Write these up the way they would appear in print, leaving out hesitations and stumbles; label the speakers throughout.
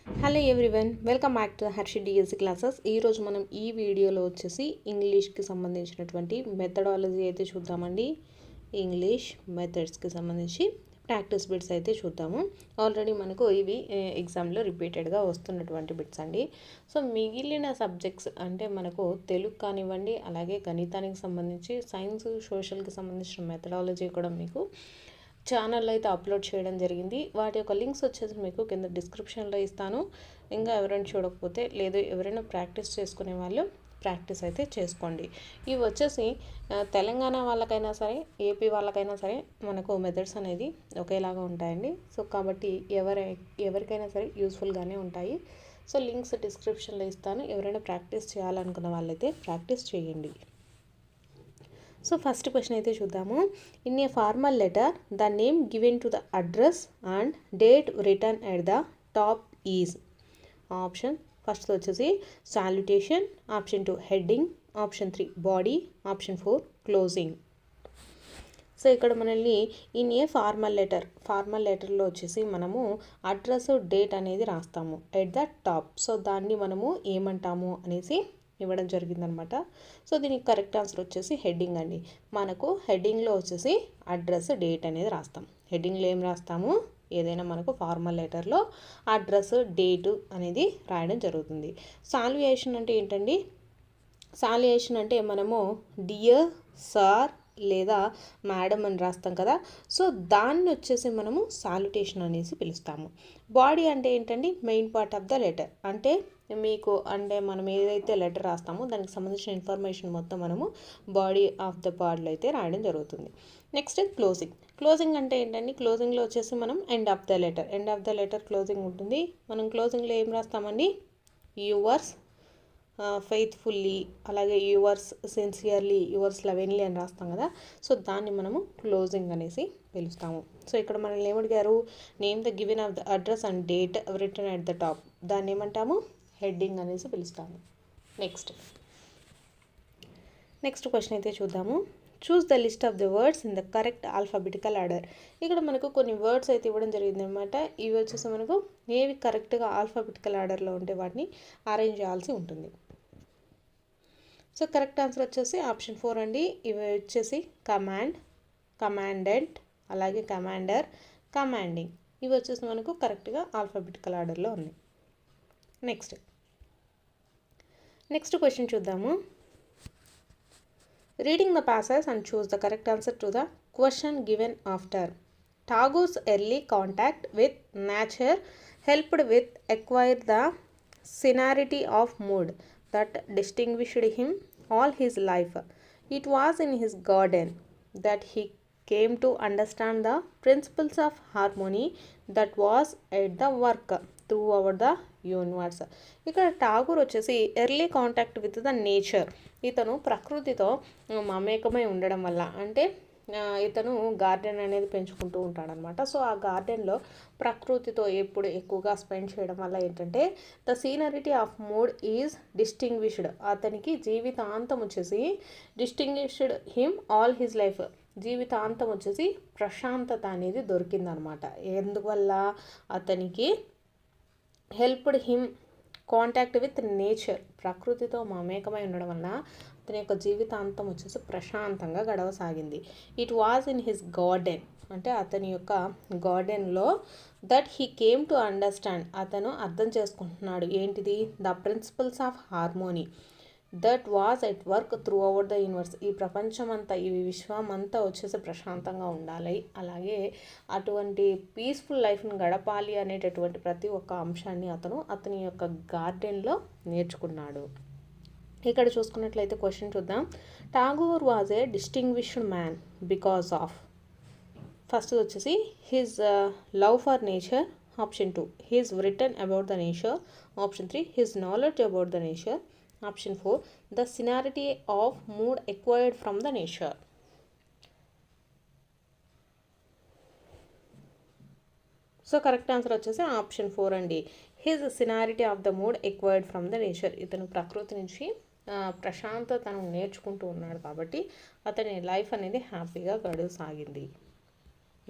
Speaker 1: Hello everyone, welcome back to Harshi DSC classes. ఈరోజు మనం ఈ వీడియోలో వచ్చేసి ఇంగ్లీష్కి సంబంధించినటువంటి మెథడాలజీ అయితే చూద్దామండి. ఇంగ్లీష్ మెథడ్స్కి సంబంధించి ప్రాక్టీస్ బిట్స్ అయితే చూద్దాము. ఆల్రెడీ మనకు ఇవి ఎగ్జామ్లో రిపీటెడ్గా వస్తున్నటువంటి బిట్స్ అండి. సో మిగిలిన సబ్జెక్ట్స్ అంటే మనకు తెలుగు కానివ్వండి, అలాగే గణితానికి సంబంధించి, సైన్స్ సోషల్కి సంబంధించిన మెథడాలజీ కూడా మీకు ఛానల్లో అయితే అప్లోడ్ చేయడం జరిగింది. వాటి యొక్క లింక్స్ వచ్చేసి మీకు కింద డిస్క్రిప్షన్లో ఇస్తాను. ఇంకా ఎవరైనా చూడకపోతే, లేదు ఎవరైనా ప్రాక్టీస్ చేసుకునే వాళ్ళు ప్రాక్టీస్ అయితే చేసుకోండి. ఇవి వచ్చేసి తెలంగాణ వాళ్ళకైనా సరే, ఏపీ వాళ్ళకైనా సరే మనకు మెథడ్స్ అనేది ఒకేలాగా ఉంటాయండి. సో కాబట్టి ఎవరికైనా సరే యూస్ఫుల్గానే ఉంటాయి. సో లింక్స్ డిస్క్రిప్షన్లో ఇస్తాను. ఎవరైనా ప్రాక్టీస్ చేయాలనుకున్న వాళ్ళైతే ప్రాక్టీస్ చేయండి. సో ఫస్ట్ క్వశ్చన్ అయితే చూద్దాము. In a formal letter the name given to the address and date return at the top is. Option first వచ్చేసి salutation, option 2 heading, option 3 body, option 4 closing. So ఇక్కడ మనల్ని in a formal లెటర్లో వచ్చేసి మనము address date అనేది రాస్తాము at the top. So దాన్ని మనము ఏమంటాము అనేసి ఇవ్వడం జరిగిందనమాట. సో దీనికి కరెక్ట్ ఆన్సర్ వచ్చేసి హెడ్డింగ్ అండి. మనకు హెడ్డింగ్లో వచ్చేసి అడ్రస్ డేట్ అనేది రాస్తాం. హెడ్డింగ్లో ఏం రాస్తాము, ఏదైనా మనకు ఫార్మల్ లెటర్లో అడ్రస్ డేటు అనేది రాయడం జరుగుతుంది. సాల్యుయేషన్ అంటే ఏంటండి? సాల్యుయేషన్ అంటే మనము డియర్, సార్ లేదా మేడం అని రాస్తాం కదా. సో దాన్ని వచ్చేసి మనము సాల్యుటేషన్ అనేసి పిలుస్తాము. బాడీ అంటే ఏంటండి? Main part of the letter. అంటే మనం ఏదైతే లెటర్ రాస్తామో దానికి సంబంధించిన ఇన్ఫర్మేషన్ మొత్తం మనము బాడీ ఆఫ్ ద పార్ట్లో అయితే రాయడం జరుగుతుంది. నెక్స్ట్ క్లోజింగ్ అంటే ఏంటండి? క్లోజింగ్లో వచ్చేసి మనం end of the letter closing ఉంటుంది. మనం క్లోజింగ్లో ఏం రాస్తామండి? యువర్స్ ఫెయిత్ఫుల్లీ, అలాగే యువర్స్ సిన్సియర్లీ, యువర్స్ లవెన్లీ అని రాస్తాం కదా. సో దాన్ని మనము క్లోజింగ్ అనేసి పిలుస్తాము. సో ఇక్కడ మనల్ని ఏమడిగారు? Name the given of the address and date return at the top. దాన్ని ఏమంటాము? హెడ్డింగ్ అనేసి పిలుస్తాము. నెక్స్ట్ క్వశ్చన్ అయితే చూద్దాము. Choose the list of the words in the correct alphabetical order. ఇక్కడ మనకు కొన్ని వర్డ్స్ అయితే ఇవ్వడం జరిగింది అనమాట. ఇవి వచ్చేసి మనకు ఏవి కరెక్ట్గా ఆల్ఫాబెటికల్ ఆర్డర్లో ఉంటే వాటిని అరేంజ్ చేయాల్సి ఉంటుంది. సో కరెక్ట్ ఆన్సర్ వచ్చేసి ఆప్షన్ 4 అండి. ఇవి వచ్చేసి కమాండ్, కమాండెంట్, అలాగే కమాండర్, కమాండింగ్. ఇవి వచ్చేసి మనకు కరెక్ట్గా ఆల్ఫాబెటికల్ ఆర్డర్లో ఉన్నాయి. నెక్స్ట్ క్వశ్చన్ చూద్దాము. Reading the passage and choose the correct answer to the question given after. Tagore's early contact with nature helped with acquire the serenity of mood that distinguished him all his life. It was in his garden that he came to understand the principles of harmony that was at the work throughout the universe. ఇక్కడ ఠాగూర్ వచ్చేసి early contact with the nature. ఇతను ప్రకృతితో మమేకమై ఉండడం వల్ల, అంటే ఇతను garden అనేది పెంచుకుంటూ ఉంటాడనమాట. సో ఆ గార్డెన్లో ప్రకృతితో ఎప్పుడు ఎక్కువగా స్పెండ్ చేయడం వల్ల ఏంటంటే the serenity of mood is distinguished. అతనికి జీవితాంతం వచ్చేసి distinguished him all his life. జీవితాంతం వచ్చేసి ప్రశాంతత అనేది దొరికిందనమాట. ఎందువల్ల? అతనికి helped him contact with nature. ప్రకృతితో మమేకమై ఉండడం వల్ల అతని యొక్క జీవితాంతం వచ్చేసి ప్రశాంతంగా గడవసాగింది. It was in his garden, అంటే అతని యొక్క గార్డెన్లో that he came to understand. అతను అర్థం చేసుకుంటున్నాడు ఏంటిది? The principles of harmony that was at work throughout the universe. ఈ ప్రపంచమంతా, ఈ విశ్వం అంతా వచ్చేసి ప్రశాంతంగా ఉండాలి, అలాగే అటువంటి పీస్ఫుల్ లైఫ్ని గడపాలి అనేటటువంటి ప్రతి ఒక్క అంశాన్ని అతని యొక్క గార్డెన్లో నేర్చుకున్నాడు. ఇక్కడ చూసుకున్నట్లయితే క్వశ్చన్ చూద్దాం. Tagore was a distinguished man because of. First వచ్చేసి his love for nature, option 2 his return about the nature, option 3 his knowledge about the nature, option 4 the serenity of mood acquired from the nature. So correct answer వచ్చేసి option 4 అండి. His serenity of the mood acquired from the nature. ఇతను ప్రకృతి నుంచి ప్రశాంతతను నేర్చుకుంటూ ఉన్నాడు కాబట్టి అతని లైఫ్ అనేది హ్యాపీగా గడవసాగింది.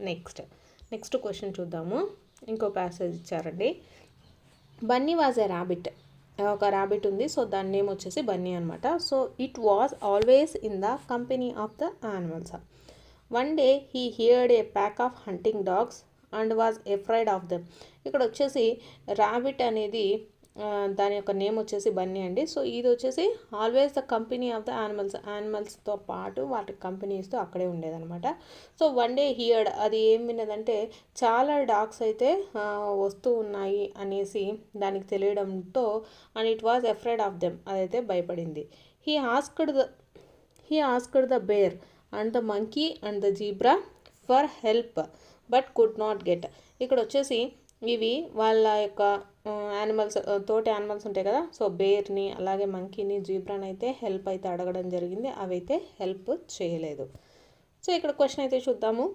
Speaker 1: నెక్స్ట్ క్వశ్చన్ చూద్దాము. ఇంకో ప్యాసేజ్ ఇచ్చారండి. Bunny was a rabbit. ఒక ర్యాబిట్ ఉంది, సో దాని నేమ్ వచ్చేసి బన్నీ అనమాట. So it was always in the company of the animals. One day he heard A pack of hunting dogs and was afraid of them. ఇక్కడ వచ్చేసి rabbit అనేది దాని యొక్క నేమ్ వచ్చేసి బన్నీ అండి. సో ఇది వచ్చేసి always the company of the యానిమల్స్తో పాటు వాటి కంపెనీస్తో అక్కడే ఉండేదన్నమాట. సో వన్ డే హియర్డ్, అది ఏం విన్నదంటే చాలా డాగ్స్ అయితే వస్తూ ఉన్నాయి అనేసి దానికి తెలియడంతో, and it was afraid of them, అదైతే భయపడింది. He asked the bear and the monkey and the zebra for help but could not get. ఇక్కడ వచ్చేసి ఇవి వాళ్ళ యొక్క తోటి యానిమల్స్ ఉంటాయి కదా, సో బేర్ని అలాగే మంకీని జీబ్రాని అయితే హెల్ప్ అయితే అడగడం జరిగింది, అవైతే హెల్ప్ చేయలేదు. సో ఇక్కడ క్వశ్చన్ అయితే చూద్దాము.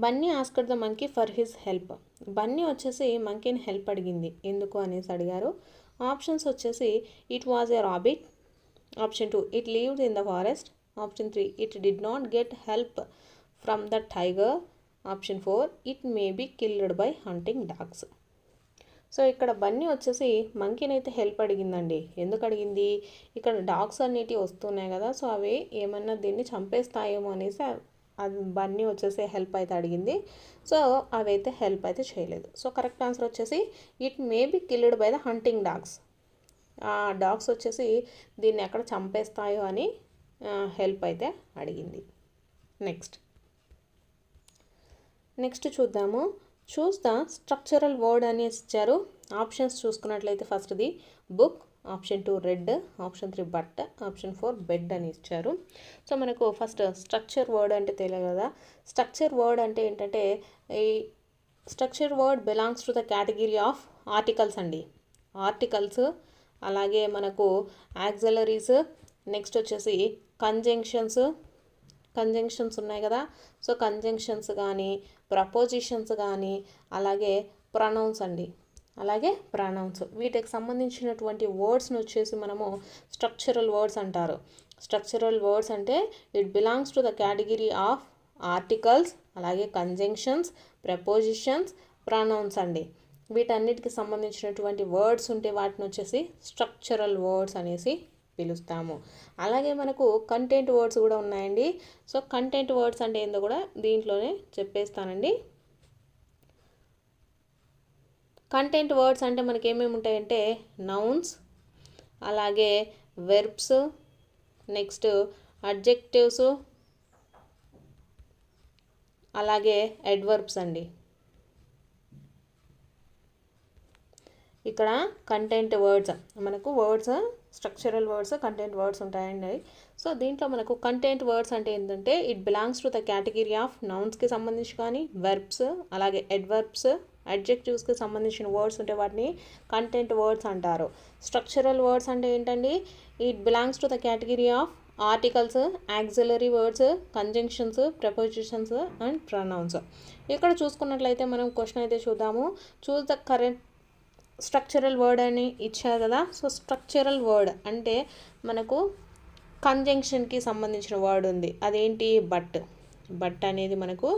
Speaker 1: Bunny asked the monkey for his help. Bunny వచ్చేసి మంకీని హెల్ప్ అడిగింది, ఎందుకు అనేసి అడిగారు. ఆప్షన్స్ వచ్చేసి it was a rabbit, option 2 it lived in the forest, option 3 it did not get help from the tiger, option 4 it may be killed by hunting dogs. So ఇక్కడ Bunny వచ్చేసి మంకీని అయితే help అడిగిందండి. ఎందుకు అడిగింది, ఇక్కడ dogs అన్నిటివి వస్తున్నాయి కదా, so అవి ఏమన్నా దీన్ని చంపేస్తాయేమో అనేసి అది బన్నీ వచ్చేసి హెల్ప్ అయితే అడిగింది. సో అవైతే హెల్ప్ అయితే చేయలేదు. సో కరెక్ట్ ఆన్సర్ వచ్చేసి it may be killed by the hunting dogs. ఆ డాగ్స్ వచ్చేసి దీన్ని ఎక్కడ చంపేస్తాయో అని హెల్ప్ అయితే అడిగింది. నెక్స్ట్ చూద్దాము. చూస్ ద స్ట్రక్చరల్ వర్డ్ అనేసి ఇచ్చారు. ఆప్షన్స్ చూసుకున్నట్లయితే ఫస్ట్ది బుక్, ఆప్షన్ 2 రెడ్, ఆప్షన్ 3 బట్ట, ఆప్షన్ 4 బెడ్ అని ఇచ్చారు. సో మనకు ఫస్ట్ స్ట్రక్చర్ వర్డ్ అంటే తెలియదు కదా. స్ట్రక్చర్ వర్డ్ అంటే ఏంటంటే, ఈ structure word belongs to the category of articles అండి. ఆర్టికల్స్, అలాగే మనకు యాక్సిలరీస్, నెక్స్ట్ వచ్చేసి కంజంక్షన్స్ ఉన్నాయి కదా, సో కంజంక్షన్స్ కానీ ప్రపోజిషన్స్ కానీ అలాగే ప్రొనౌన్స్ అండి, వీటికి సంబంధించినటువంటి వర్డ్స్ని వచ్చేసి మనము స్ట్రక్చరల్ వర్డ్స్ అంటారు. స్ట్రక్చరల్ వర్డ్స్ అంటే it belongs to the category of articles, అలాగే కంజంక్షన్స్, ప్రపోజిషన్స్, ప్రొనౌన్స్ అండి. వీటన్నిటికి సంబంధించినటువంటి వర్డ్స్ ఉంటే వాటిని వచ్చేసి స్ట్రక్చరల్ వర్డ్స్ అనేసి పిలుస్తాము. అలాగే మనకు కంటెంట్ వర్డ్స్ కూడా ఉన్నాయండి. సో కంటెంట్ వర్డ్స్ అంటే ఏందో కూడా దీంట్లోనే చెప్పేస్తానండి. కంటెంట్ వర్డ్స్ అంటే మనకి ఏమేమి ఉంటాయంటే నౌన్స్, అలాగే వెర్బ్స్, నెక్స్ట్ అడ్జెక్టివ్స్, అలాగే అడ్వర్బ్స్ అండి. ఇక్కడ కంటెంట్ వర్డ్స్ మనకు స్ట్రక్చరల్ వర్డ్స్, కంటెంట్ వర్డ్స్ ఉంటాయండి. సో దీంట్లో మనకు కంటెంట్ వర్డ్స్ అంటే ఏంటంటే it belongs to the category of నౌన్స్కి సంబంధించి కానీ వెర్బ్స్, అలాగే అడ్వర్బ్స్, అడ్జెక్టివ్స్కి సంబంధించిన వర్డ్స్ ఉంటే వాటిని కంటెంట్ వర్డ్స్ అంటారు. స్ట్రక్చరల్ వర్డ్స్ అంటే ఏంటండి, it belongs to the category of articles, auxiliary words, conjunctions, prepositions and pronouns. ఇక్కడ చూసుకున్నట్లయితే మనం క్వశ్చన్ అయితే చూద్దాము. Choose the correct structural word అని ఇచ్చారు కదా. సో స్ట్రక్చరల్ వర్డ్ అంటే మనకు కంజంక్షన్కి సంబంధించిన వర్డ్ ఉంది, అదేంటి బట్ అనేది మనకు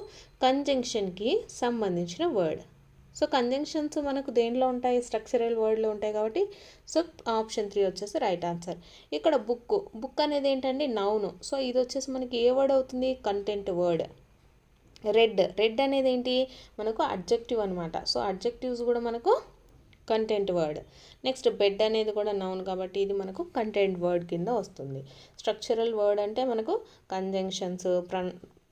Speaker 1: కంజంక్షన్కి సంబంధించిన వర్డ్. సో కంజంక్షన్స్ మనకు దేంట్లో ఉంటాయి, స్ట్రక్చరల్ వర్డ్లో ఉంటాయి కాబట్టి సో ఆప్షన్ 3 వచ్చేసి రైట్ ఆన్సర్. ఇక్కడ బుక్ అనేది ఏంటండి నౌన్. సో ఇది వచ్చేసి మనకి ఏ వర్డ్ అవుతుంది, కంటెంట్ వర్డ్. రెడ్ అనేది ఏంటి మనకు అడ్జెక్టివ్ అనమాట. సో అడ్జెక్టివ్స్ కూడా మనకు కంటెంట్ వర్డ్. నెక్స్ట్ బెడ్ అనేది కూడా నౌన్ కాబట్టి ఇది మనకు కంటెంట్ వర్డ్ కింద వస్తుంది. స్ట్రక్చరల్ వర్డ్ అంటే మనకు conjunctions,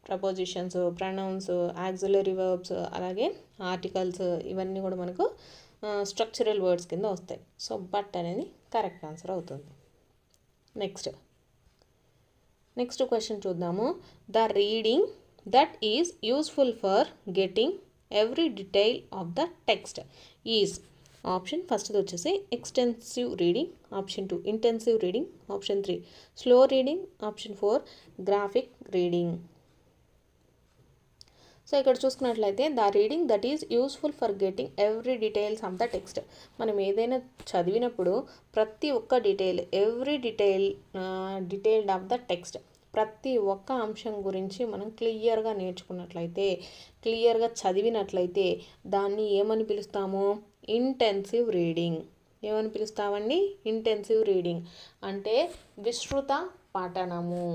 Speaker 1: prepositions, pronouns, auxiliary verbs, అలాగే ఆర్టికల్స్, ఇవన్నీ కూడా మనకు స్ట్రక్చరల్ వర్డ్స్ కింద వస్తాయి. సో బట్ అనేది కరెక్ట్ ఆన్సర్ అవుతుంది. నెక్స్ట్ క్వశ్చన్ చూద్దాము. The reading that is useful for getting every detail of the text is. Option first వచ్చేసి extensive reading, option 2 intensive reading, option 3 slow reading, option 4 graphic reading. So ఇక్కడ చూసుకున్నట్లయితే the reading that is useful for getting every details of the text. మనం ఏదైనా చదివినప్పుడు ప్రతి ఒక్క detailed of the text, ప్రతి ఒక్క అంశం గురించి మనం క్లియర్గా నేర్చుకున్నట్లయితే, క్లియర్గా చదివినట్లయితే దాన్ని ఏమని పిలుస్తాము, ఇంటెన్సివ్ రీడింగ్. ఏమని పిలుస్తామండి? ఇంటెన్సివ్ రీడింగ్ అంటే విస్తృత పఠనము.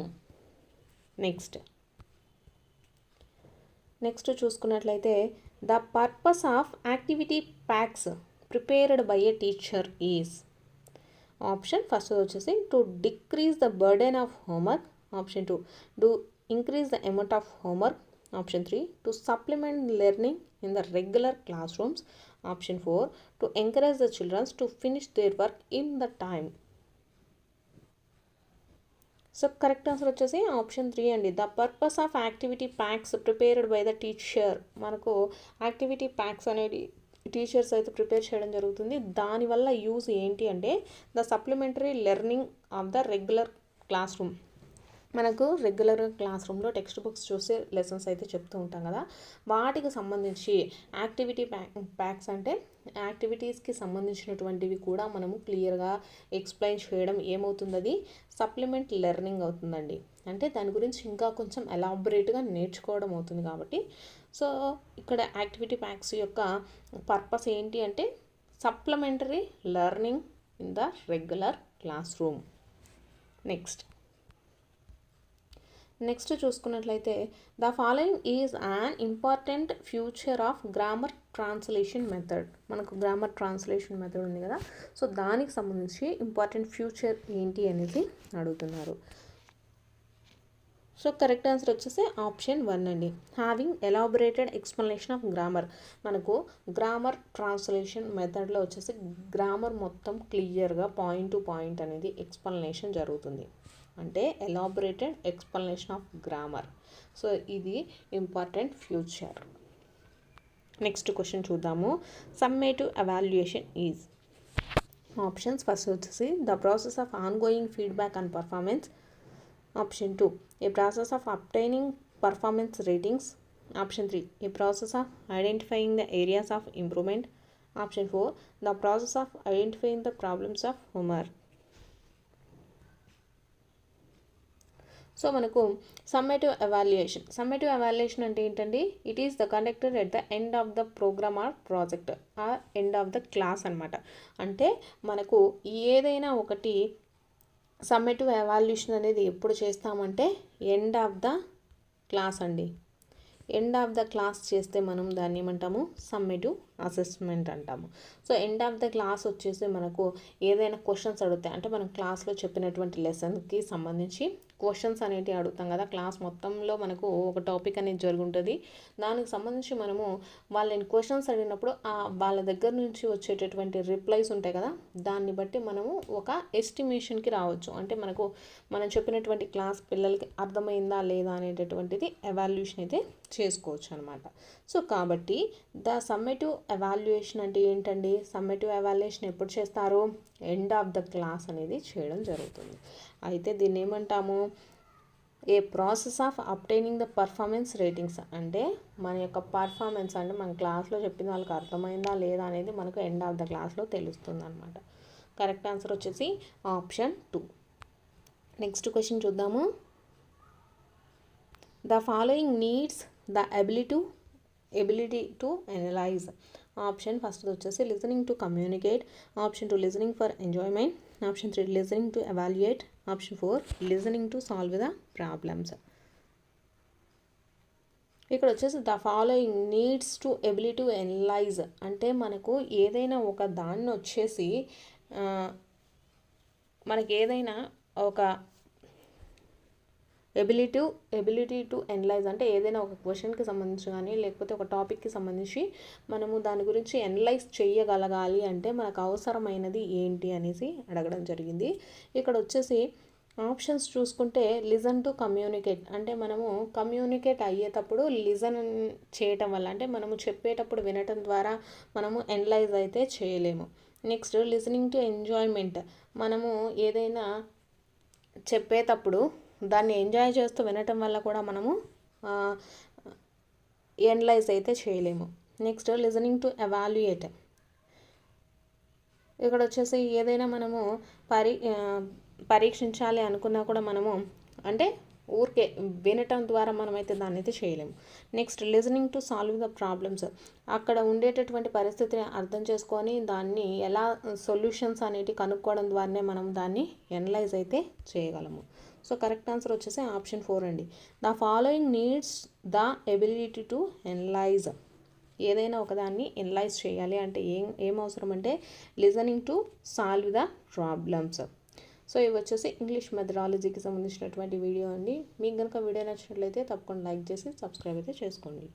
Speaker 1: నెక్స్ట్ చూసుకున్నట్లయితే the purpose of activity packs prepared by a teacher is. Option first వచ్చేసి to decrease the burden of homework. Option 2 to increase the amount of homework. Option 3 to supplement learning in the regular class rooms. Option 4 to encourage the childrens to finish their work in the time. So correct answer వచ్చేసి option 3 అండి. The purpose of activity packs prepared by the teacher. మనకు activity packs అనేది teachers అయితే prepare చేయడం జరుగుతుంది. దానివల్ల use ఏంటి అంటే the supplementary learning of the regular class room. మనకు రెగ్యులర్ క్లాస్ రూమ్లో టెక్స్ట్ బుక్స్ చూసే లెసన్స్ అయితే చెప్తూ ఉంటాం కదా, వాటికి సంబంధించి యాక్టివిటీ ప్యాక్స్ అంటే యాక్టివిటీస్కి సంబంధించినటువంటివి కూడా మనము క్లియర్గా ఎక్స్ప్లెయిన్ చేయడం ఏమవుతుంది, అది సప్లిమెంట్ లెర్నింగ్ అవుతుందండి. అంటే దాని గురించి ఇంకా కొంచెం ఎలాబొరేట్గా నేర్చుకోవడం అవుతుంది. కాబట్టి సో ఇక్కడ యాక్టివిటీ ప్యాక్స్ యొక్క పర్పస్ ఏంటి అంటే supplementary learning in the regular class room. Next చూసుకున్నట్లయితే the following is an important future of grammar translation method. మనకు గ్రామర్ ట్రాన్స్లేషన్ మెథడ్ ఉంది కదా, సో దానికి సంబంధించి ఇంపార్టెంట్ ఫ్యూచర్ ఏంటి అనేది అడుగుతున్నారు. సో కరెక్ట్ ఆన్సర్ వచ్చేసి ఆప్షన్ 1 అండి. Having elaborated explanation of grammar. మనకు గ్రామర్ ట్రాన్స్లేషన్ మెథడ్లో వచ్చేసి గ్రామర్ మొత్తం క్లియర్గా పాయింట్ టు పాయింట్ అనేది ఎక్స్ప్లెనేషన్ జరుగుతుంది. అంటే elaborated explanation of grammar. So ఇది ఇంపార్టెంట్ ఫ్యూచర్. నెక్స్ట్ క్వశ్చన్ చూద్దాము. Summative evaluation is. Options first వచ్చేసి the process of ongoing feedback and performance. Option 2 a process of obtaining performance ratings. Option 3 a process of identifying the areas of improvement. Option 4 the process of identifying the problems of homework. So మనకు summative evaluation అంటే ఏంటండి? It is the conducted at the end of the program or project or end of the class అనమాట. అంటే మనకు ఏదైనా ఒకటి summative evaluation అనేది ఎప్పుడు చేస్తామంటే ఎండ్ ఆఫ్ ద క్లాస్ అండి. ఎండ్ ఆఫ్ ద క్లాస్ చేస్తే మనం దాన్ని ఏమంటాము? సమ్మేటివ్ అసెస్మెంట్ అంటాము. So end of the class వచ్చేసి మనకు ఏదైనా క్వశ్చన్స్ అడుగుతాయి. అంటే మనం క్లాస్లో చెప్పినటువంటి లెసన్కి సంబంధించి క్వశ్చన్స్ అనేటివి అడుగుతాం కదా. క్లాస్ మొత్తంలో మనకు ఒక టాపిక్ అనేది జరుగుతుంది. దానికి సంబంధించి మనము వాళ్ళని క్వశ్చన్స్ అడిగినప్పుడు వాళ్ళ దగ్గర నుంచి వచ్చేటటువంటి రిప్లైస్ ఉంటాయి కదా, దాన్ని బట్టి మనము ఒక ఎస్టిమేషన్కి రావచ్చు. అంటే మనం చెప్పినటువంటి క్లాస్ పిల్లలకి అర్థమైందా లేదా అనేటటువంటిది ఎవాల్యుయేషన్ అయితే చేసుకోవచ్చు అనమాట. సో కాబట్టి ద సమ్మేటివ్ ఎవాల్యుయేషన్ అంటే ఏంటండి? సమ్మేటివ్ ఎవాల్యుయేషన్ ఎప్పుడు చేస్తారు? ఎండ్ ఆఫ్ ద క్లాస్ అనేది చేయడం జరుగుతుంది. అయితే దీన్ని ఏమంటాము? A process of obtaining the performance ratings. అంటే మన యొక్క పర్ఫార్మెన్స్ అంటే మన క్లాస్లో చెప్పిన వాళ్ళకి అర్థమైందా లేదా అనేది మనకు ఎండ్ ఆఫ్ ద క్లాస్లో తెలుస్తుంది అనమాట. కరెక్ట్ ఆన్సర్ వచ్చేసి ఆప్షన్ 2. నెక్స్ట్ క్వశ్చన్ చూద్దాము. The following needs the ability to analyse. Option first వచ్చేసి listening to communicate. Option 2 listening for enjoyment. Option 3 listening to evaluate. Option 4 listening to solve the problems. ఇక్కడ వచ్చేసి the following needs to ability to analyse అంటే మనకు ఏదైనా ఒక దాన్ని వచ్చేసి మనకి ఏదైనా ఒక ఎబిలిటీ టు అనలైజ్ అంటే ఏదైనా ఒక క్వశ్చన్కి సంబంధించి కానీ లేకపోతే ఒక టాపిక్కి సంబంధించి మనము దాని గురించి అనలైజ్ చేయగలగాలి అంటే మనకు అవసరమైనది ఏంటి అనేసి అడగడం జరిగింది. ఇక్కడ వచ్చేసి ఆప్షన్స్ చూసుకుంటే లిజన్ టు కమ్యూనికేట్ అంటే మనము కమ్యూనికేట్ అయ్యేటప్పుడు లిజన్ చేయటం వల్ల అంటే మనము చెప్పేటప్పుడు వినటం ద్వారా మనము అనలైజ్ అయితే చేయలేము. నెక్స్ట్ లిజనింగ్ టు ఎంజాయ్మెంట్ మనము ఏదైనా చెప్పేటప్పుడు దాన్ని ఎంజాయ్ చేస్తూ వినటం వల్ల కూడా మనము అనలైజ్ అయితే చేయలేము. నెక్స్ట్ లిజనింగ్ టు ఎవాల్యుయేట్ ఇక్కడ వచ్చేసి ఏదైనా మనము పరీక్షించాలి అనుకున్నా కూడా మనము అంటే ఊరికే వినటం ద్వారా మనమైతే దాన్ని అయితే చేయలేము. Next listening to solve the problems, అక్కడ ఉండేటటువంటి పరిస్థితిని అర్థం చేసుకొని దాన్ని ఎలా సొల్యూషన్స్ అనేవి కనుక్కోవడం ద్వారానే మనం దాన్ని ఎనలైజ్ అయితే చేయగలము. సో కరెక్ట్ ఆన్సర్ వచ్చేసి ఆప్షన్ 4 అండి. The following needs the ability to analyse, ఏదైనా ఒకదాన్ని ఎనలైజ్ చేయాలి అంటే ఏం అవసరం అంటే listening to solve the problems. So ఇవి వచ్చేసి ఇంగ్లీష్ మెథడాలజీకి సంబంధించినటువంటి వీడియో అండి. మీకు కనుక వీడియో నచ్చినట్లయితే తప్పకుండా లైక్ చేసి సబ్స్క్రైబ్ అయితే చేసుకోండి.